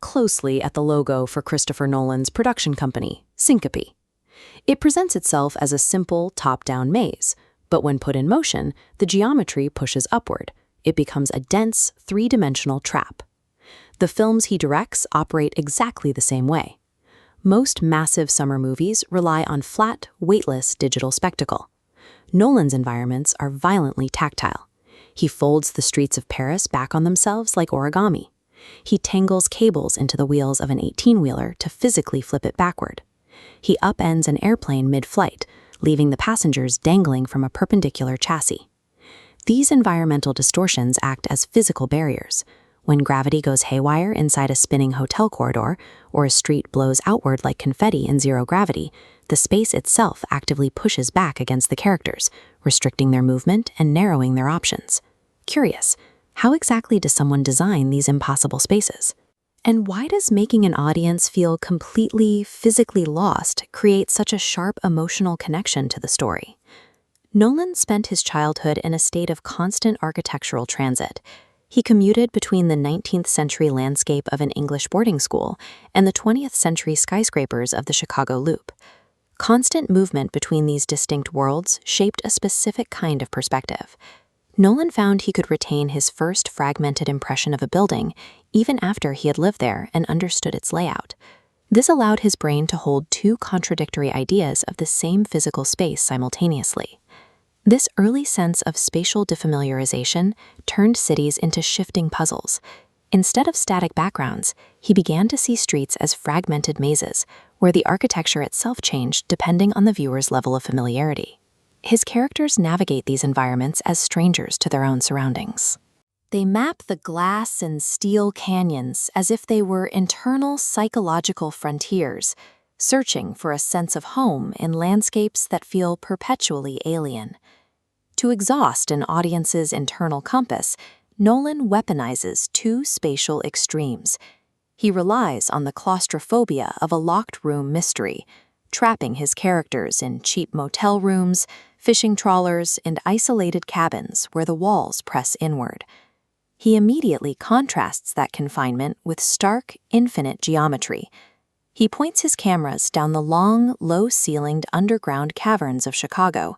closely at the logo for Christopher Nolan's production company, Syncope. It presents itself as a simple, top-down maze, but when put in motion, the geometry pushes upward. It becomes a dense, three-dimensional trap. The films he directs operate exactly the same way. Most massive summer movies rely on flat, weightless digital spectacle. Nolan's environments are violently tactile. He folds the streets of Paris back on themselves like origami. He tangles cables into the wheels of an 18-wheeler to physically flip it backward. He upends an airplane mid-flight, leaving the passengers dangling from a perpendicular chassis. These environmental distortions act as physical barriers. When gravity goes haywire inside a spinning hotel corridor, or a street blows outward like confetti in zero gravity, the space itself actively pushes back against the characters, restricting their movement and narrowing their options. Curious, how exactly does someone design these impossible spaces? And why does making an audience feel completely, physically lost create such a sharp emotional connection to the story? Nolan spent his childhood in a state of constant architectural transit. He commuted between the 19th century landscape of an English boarding school and the 20th century skyscrapers of the Chicago Loop. Constant movement between these distinct worlds shaped a specific kind of perspective. Nolan found he could retain his first fragmented impression of a building even after he had lived there and understood its layout. This allowed his brain to hold two contradictory ideas of the same physical space simultaneously. This early sense of spatial defamiliarization turned cities into shifting puzzles. Instead of static backgrounds, he began to see streets as fragmented mazes, where the architecture itself changed depending on the viewer's level of familiarity. His characters navigate these environments as strangers to their own surroundings. They map the glass and steel canyons as if they were internal psychological frontiers, searching for a sense of home in landscapes that feel perpetually alien. To exhaust an audience's internal compass, Nolan weaponizes two spatial extremes. He relies on the claustrophobia of a locked-room mystery, trapping his characters in cheap motel rooms, fishing trawlers, and isolated cabins where the walls press inward. He immediately contrasts that confinement with stark, infinite geometry. He points his cameras down the long, low-ceilinged underground caverns of Chicago,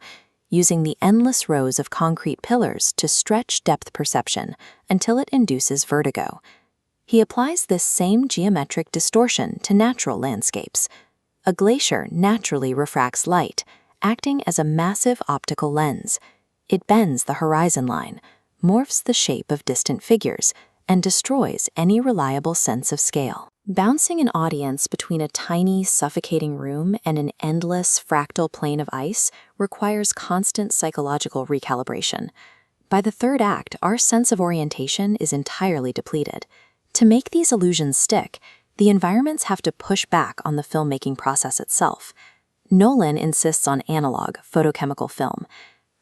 using the endless rows of concrete pillars to stretch depth perception until it induces vertigo. He applies this same geometric distortion to natural landscapes. A glacier naturally refracts light, acting as a massive optical lens. It bends the horizon line, morphs the shape of distant figures, and destroys any reliable sense of scale. Bouncing an audience between a tiny, suffocating room and an endless, fractal plane of ice requires constant psychological recalibration. By the third act, our sense of orientation is entirely depleted. To make these illusions stick, the environments have to push back on the filmmaking process itself. Nolan insists on analog, photochemical film.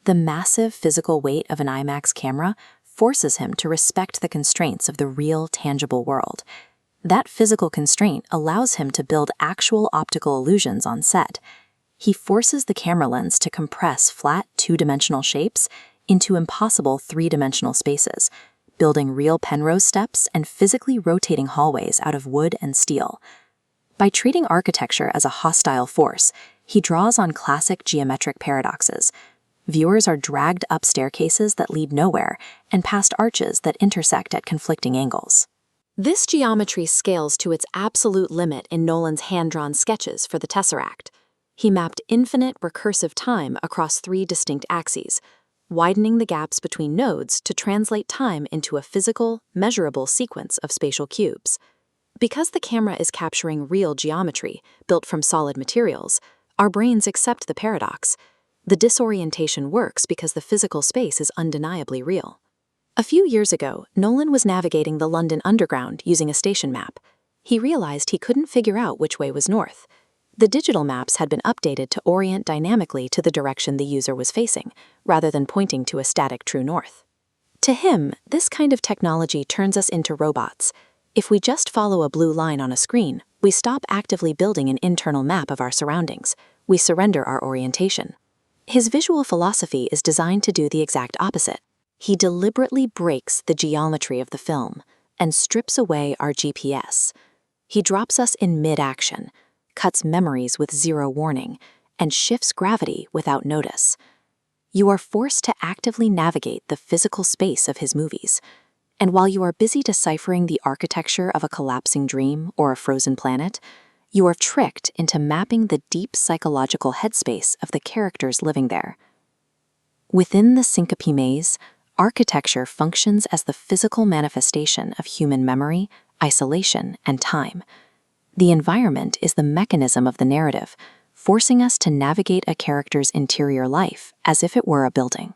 The massive physical weight of an IMAX camera forces him to respect the constraints of the real, tangible world. That physical constraint allows him to build actual optical illusions on set. He forces the camera lens to compress flat, two-dimensional shapes into impossible three-dimensional spaces, building real Penrose steps and physically rotating hallways out of wood and steel. By treating architecture as a hostile force, he draws on classic geometric paradoxes. Viewers are dragged up staircases that lead nowhere and past arches that intersect at conflicting angles. This geometry scales to its absolute limit in Nolan's hand-drawn sketches for the Tesseract. He mapped infinite recursive time across three distinct axes, widening the gaps between nodes to translate time into a physical, measurable sequence of spatial cubes. Because the camera is capturing real geometry, built from solid materials, our brains accept the paradox. The disorientation works because the physical space is undeniably real. A few years ago, Nolan was navigating the London Underground using a station map. He realized he couldn't figure out which way was north. The digital maps had been updated to orient dynamically to the direction the user was facing, rather than pointing to a static true north. To him, this kind of technology turns us into robots. If we just follow a blue line on a screen, we stop actively building an internal map of our surroundings. We surrender our orientation. His visual philosophy is designed to do the exact opposite. He deliberately breaks the geometry of the film and strips away our GPS. He drops us in mid-action, cuts memories with zero warning, and shifts gravity without notice. You are forced to actively navigate the physical space of his movies. And while you are busy deciphering the architecture of a collapsing dream or a frozen planet, you are tricked into mapping the deep psychological headspace of the characters living there. Within the syncope maze, architecture functions as the physical manifestation of human memory, isolation, and time. The environment is the mechanism of the narrative, forcing us to navigate a character's interior life as if it were a building.